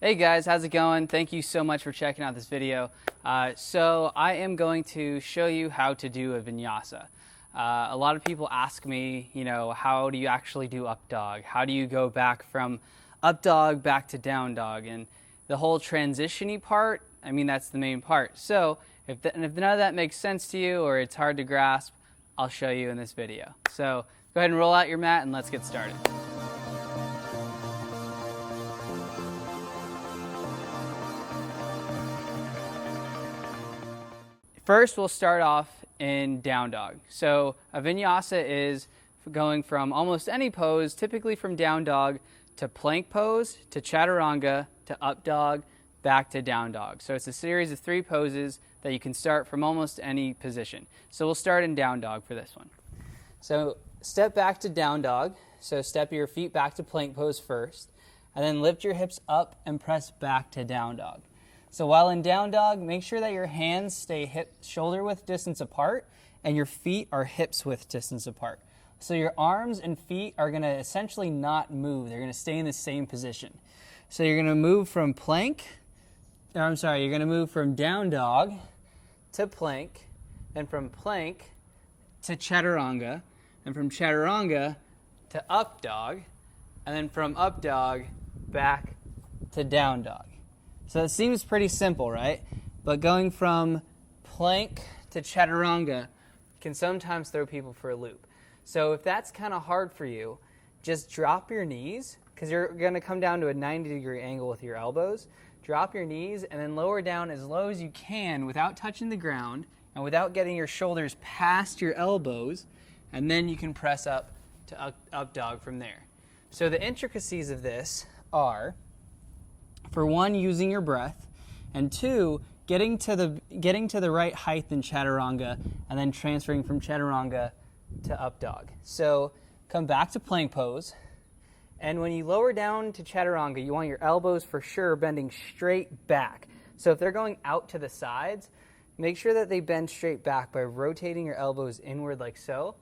Hey guys, how's it going? Thank you so much for checking out this video. So I am going to show you how to do a vinyasa. A lot of people ask me, how do you actually do up dog? How do you go back from up dog back to down dog? And the whole transition-y part, that's the main part. So if none of that makes sense to you or it's hard to grasp, I'll show you in this video. So go ahead and roll out your mat and let's get started. First, we'll start off in down dog. So a vinyasa is going from almost any pose, typically from down dog to plank pose, to chaturanga, to up dog, back to down dog. So it's a series of 3 poses that you can start from almost any position. So we'll start in down dog for this one. So step back to down dog. So step your feet back to plank pose first, and then lift your hips up and press back to down dog. So while in down dog, make sure that your hands stay shoulder width distance apart and your feet are hips width distance apart. So your arms and feet are going to essentially not move. They're going to stay in the same position. So you're going to move from you're going to move from down dog to plank, and from plank to chaturanga, and from chaturanga to up dog, and then from up dog back to down dog. So it seems pretty simple, right? But going from plank to chaturanga can sometimes throw people for a loop. So if that's kind of hard for you, just drop your knees, because you're going to come down to a 90-degree angle with your elbows. Drop your knees and then lower down as low as you can without touching the ground and without getting your shoulders past your elbows, and then you can press up to up dog from there. So the intricacies of this are, for one, using your breath, and 2, getting to the right height in chaturanga, and then transferring from chaturanga to up dog. So come back to plank pose, and when you lower down to chaturanga, you want your elbows for sure bending straight back. So if they're going out to the sides, make sure that they bend straight back by rotating your elbows inward like so.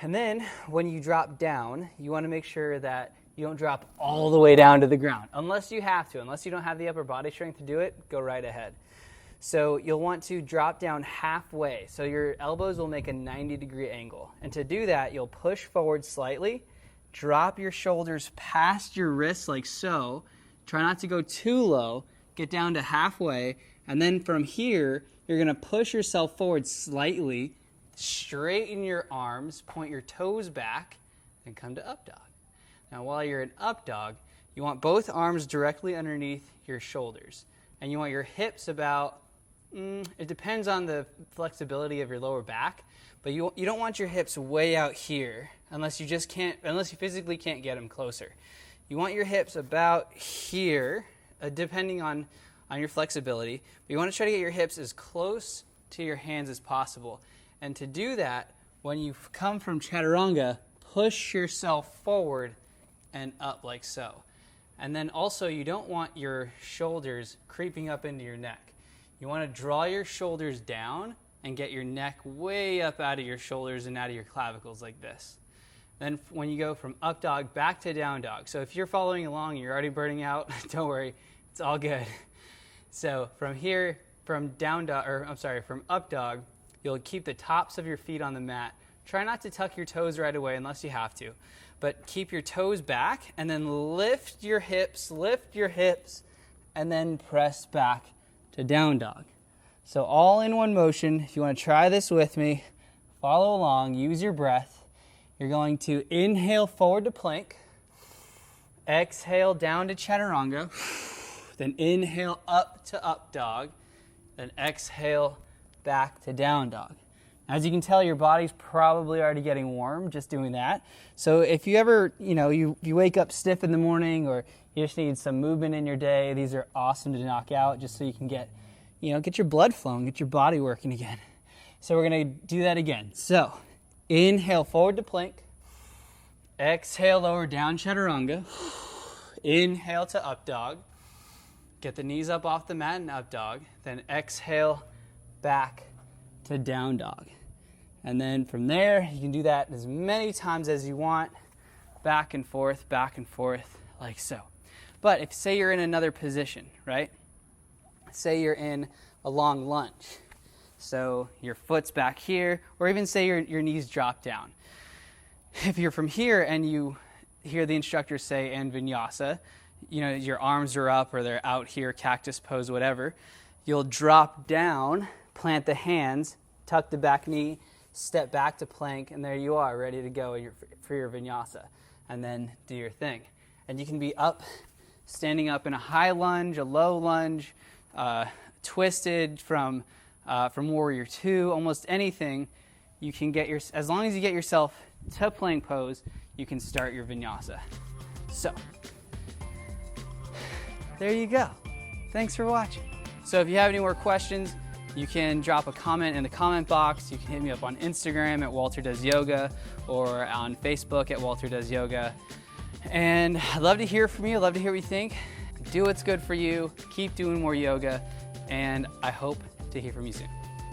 And then when you drop down, you want to make sure that you don't drop all the way down to the ground, unless you have to. Unless you don't have the upper body strength to do it, go right ahead. So you'll want to drop down halfway. So your elbows will make a 90-degree angle. And to do that, you'll push forward slightly, drop your shoulders past your wrists like so. Try not to go too low. Get down to halfway. And then from here, you're going to push yourself forward slightly, straighten your arms, point your toes back, and come to up dog. Now, while you're in up dog, you want both arms directly underneath your shoulders. And you want your hips about, it depends on the flexibility of your lower back, but you don't want your hips way out here unless you physically can't get them closer. You want your hips about here, depending on your flexibility, but you want to try to get your hips as close to your hands as possible. And to do that, when you come from chaturanga, push yourself forward and up like so. And then also, you don't want your shoulders creeping up into your neck. You want to draw your shoulders down and get your neck way up out of your shoulders and out of your clavicles like this. Then when you go from up dog back to down dog, so if you're following along and you're already burning out, don't worry, it's all good. So from here, from up dog, you'll keep the tops of your feet on the mat. Try not to tuck your toes right away unless you have to. But keep your toes back and then lift your hips, and then press back to down dog. So all in one motion. If you want to try this with me, follow along, use your breath. You're going to inhale forward to plank, exhale down to chaturanga, then inhale up to up dog, then exhale back to down dog. As you can tell, your body's probably already getting warm just doing that. So if you ever, you wake up stiff in the morning or you just need some movement in your day, these are awesome to knock out just so you can get your blood flowing, get your body working again. So we're going to do that again. So inhale forward to plank, exhale lower down chaturanga, inhale to up dog, get the knees up off the mat and up dog, then exhale back to down dog. And then from there, you can do that as many times as you want, back and forth, like so. But if, say you're in another position, right? Say you're in a long lunge. So your foot's back here, or even say your knees drop down. If you're from here and you hear the instructor say in Vinyasa, you know, your arms are up or they're out here, cactus pose, whatever, you'll drop down, plant the hands, tuck the back knee, step back to plank, and there you are, ready to go for your Vinyasa. And then do your thing. And you can be up, standing up in a high lunge, a low lunge, twisted from Warrior Two, almost anything. You can get as long as you get yourself to plank pose, you can start your Vinyasa. So, there you go. Thanks for watching. So if you have any more questions, you can drop a comment in the comment box. You can hit me up on Instagram at Walter Does Yoga or on Facebook at Walter Does Yoga. And I'd love to hear from you. I'd love to hear what you think. Do what's good for you. Keep doing more yoga. And I hope to hear from you soon.